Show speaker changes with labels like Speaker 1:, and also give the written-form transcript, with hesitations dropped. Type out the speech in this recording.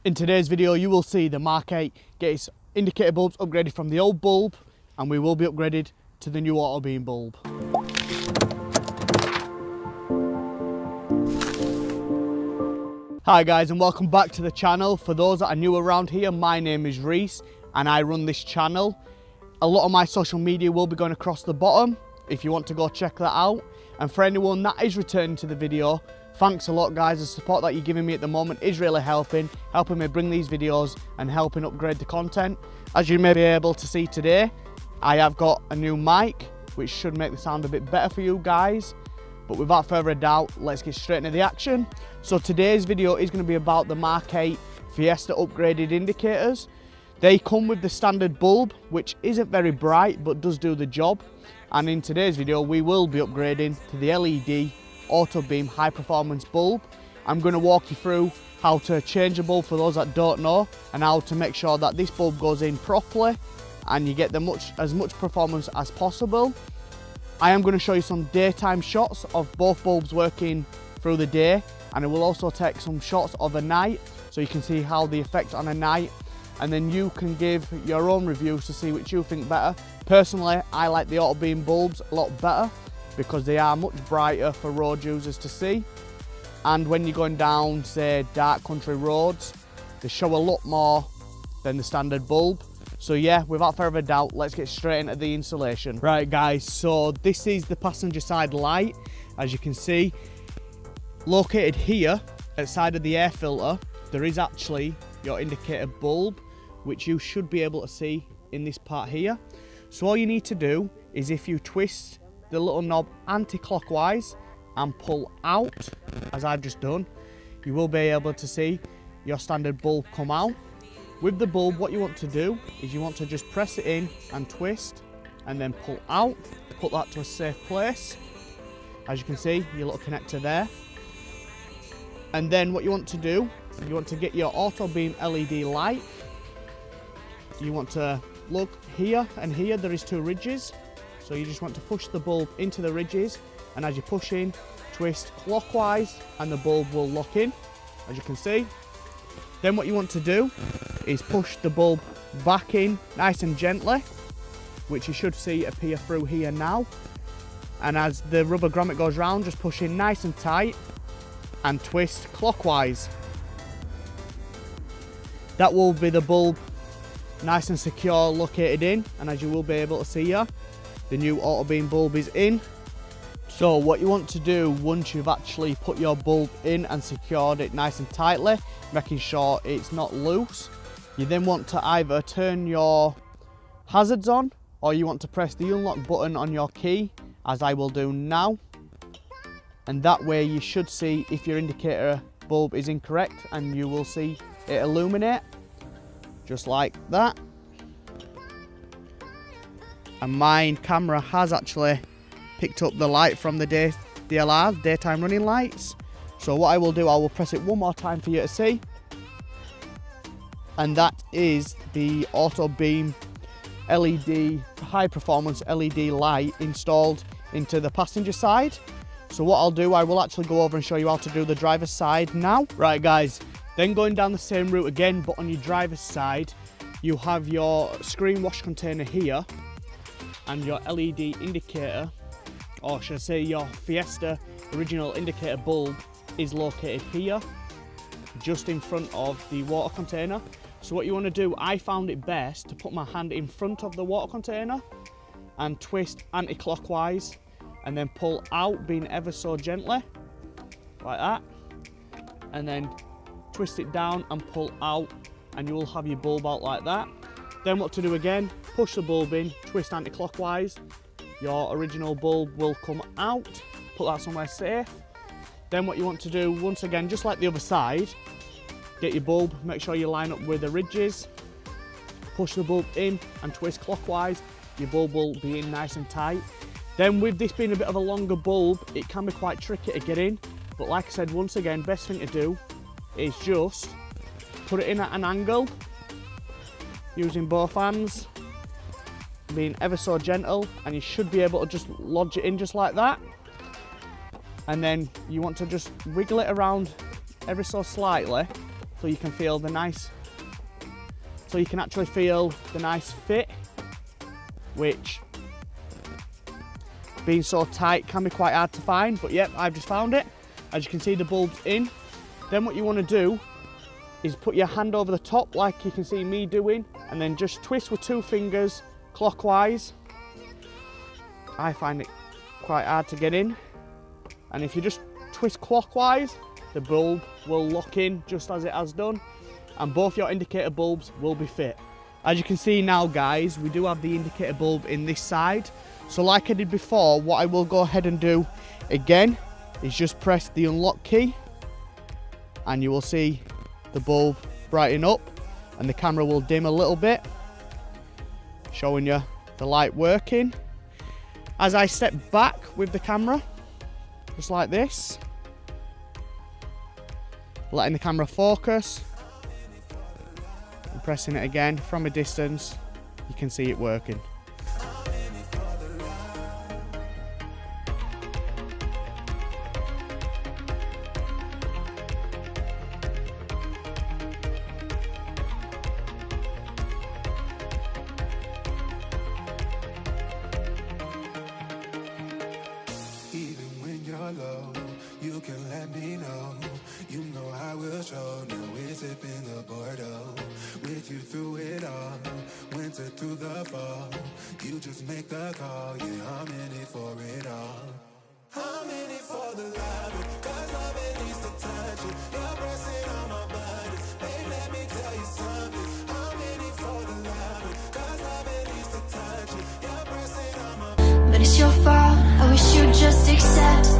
Speaker 1: In today's video you will see the Mark 8 get its indicator bulbs upgraded from the old bulb, and we will be upgraded to the new Autobeam bulb. Hi guys, and welcome back to the channel. For those that are new around here, my name is Reese and I run this channel. A lot of my social media will be going across the bottom if you want to go check that out. And for anyone that is returning to the video, thanks a lot guys. The support that you're giving me at the moment is really helping me bring these videos and helping upgrade the content. As you may be able to see today, I have got a new mic which should make the sound a bit better for you guys. But without further doubt, let's get straight into the action. So today's video is going to be about the Mark 8 Fiesta upgraded indicators. They come with the standard bulb, which isn't very bright but does do the job. And in today's video we will be upgrading to the LED Autobeam high performance bulb. I'm going to walk you through how to change a bulb for those that don't know, and how to make sure that this bulb goes in properly and you get as much performance as possible. I am going to show you some daytime shots of both bulbs working through the day, and I will also take some shots of a night so you can see how the effect on a night, and then you can give your own reviews to see which you think better. Personally, I like the Autobeam bulbs a lot better because they are much brighter for road users to see, and when you're going down, say, dark country roads, they show a lot more than the standard bulb. So yeah, without further doubt, let's get straight into the installation. Right guys, so this is the passenger side light. As you can see, located here at the side of the air filter, there is actually your indicator bulb, which you should be able to see in this part here. So all you need to do is, if you twist the little knob anti-clockwise and pull out, as I've just done, you will be able to see your standard bulb come out. With the bulb, what you want to do is you want to just press it in and twist and then pull out, put that to a safe place. As you can see, your little connector there. And then what you want to do, you want to get your Autobeam LED light. You want to look here and here, there is two ridges. So you just want to push the bulb into the ridges, and as you push in, twist clockwise and the bulb will lock in, as you can see. Then what you want to do is push the bulb back in nice and gently, which you should see appear through here now. And as the rubber grommet goes round, just push in nice and tight and twist clockwise. That will be the bulb nice and secure located in, and as you will be able to see here, the new Autobeam bulb is in. So what you want to do once you've actually put your bulb in and secured it nice and tightly, making sure it's not loose, you then want to either turn your hazards on, or you want to press the unlock button on your key, as I will do now. And that way you should see if your indicator bulb is incorrect, and you will see it illuminate, just like that. And my camera has actually picked up the light from the DLR's daytime running lights. So what I will do, I will press it one more time for you to see. And that is the Autobeam LED, high performance LED light installed into the passenger side. So what I'll do, I will actually go over and show you how to do the driver's side now. Right guys, then going down the same route again, but on your driver's side, you have your screen wash container here, and your LED indicator, or should I say your Fiesta original indicator bulb, is located here, just in front of the water container. So what you want to do, I found it best to put my hand in front of the water container and twist anti-clockwise, and then pull out, being ever so gently, like that, and then twist it down and pull out, and you will have your bulb out like that. Then what to do again, push the bulb in, twist anti-clockwise, your original bulb will come out, put that somewhere safe. Then what you want to do, once again, just like the other side, get your bulb, make sure you line up with the ridges, push the bulb in and twist clockwise, your bulb will be in nice and tight. Then with this being a bit of a longer bulb, it can be quite tricky to get in, but like I said, once again, best thing to do is just put it in at an angle, using both hands, being ever so gentle, and you should be able to just lodge it in just like that. And then you want to just wiggle it around ever so slightly so you can feel the nice, so you can actually feel the nice fit, which being so tight can be quite hard to find, but yep, I've just found it. As you can see, the bulb's in. Then what you want to do is put your hand over the top like you can see me doing, and then just twist with 2 fingers clockwise. I find it quite hard to get in, and if you just twist clockwise, the bulb will lock in just as it has done, and both your indicator bulbs will be fit. As you can see now guys, we do have the indicator bulb in this side, so like I did before, what I will go ahead and do again is just press the unlock key, and you will see the bulb brighten up and the camera will dim a little bit, showing you the light working. As I step back with the camera, just like this, letting the camera focus, and pressing it again from a distance, you can see it working.
Speaker 2: Low, you can let me know. You know I will show. Now we're sipping the Bordeaux. With you through it all, winter through the fall. You just make the call. Yeah, I'm in it for it all. I'm in it for the love, cause love it needs to touch it. You're pressing on my buttons. Babe, let me tell you something. I'm in it for the love, cause love it needs to touch it. You're pressing on my buttons.
Speaker 3: But it's your fault. I wish you'd just accept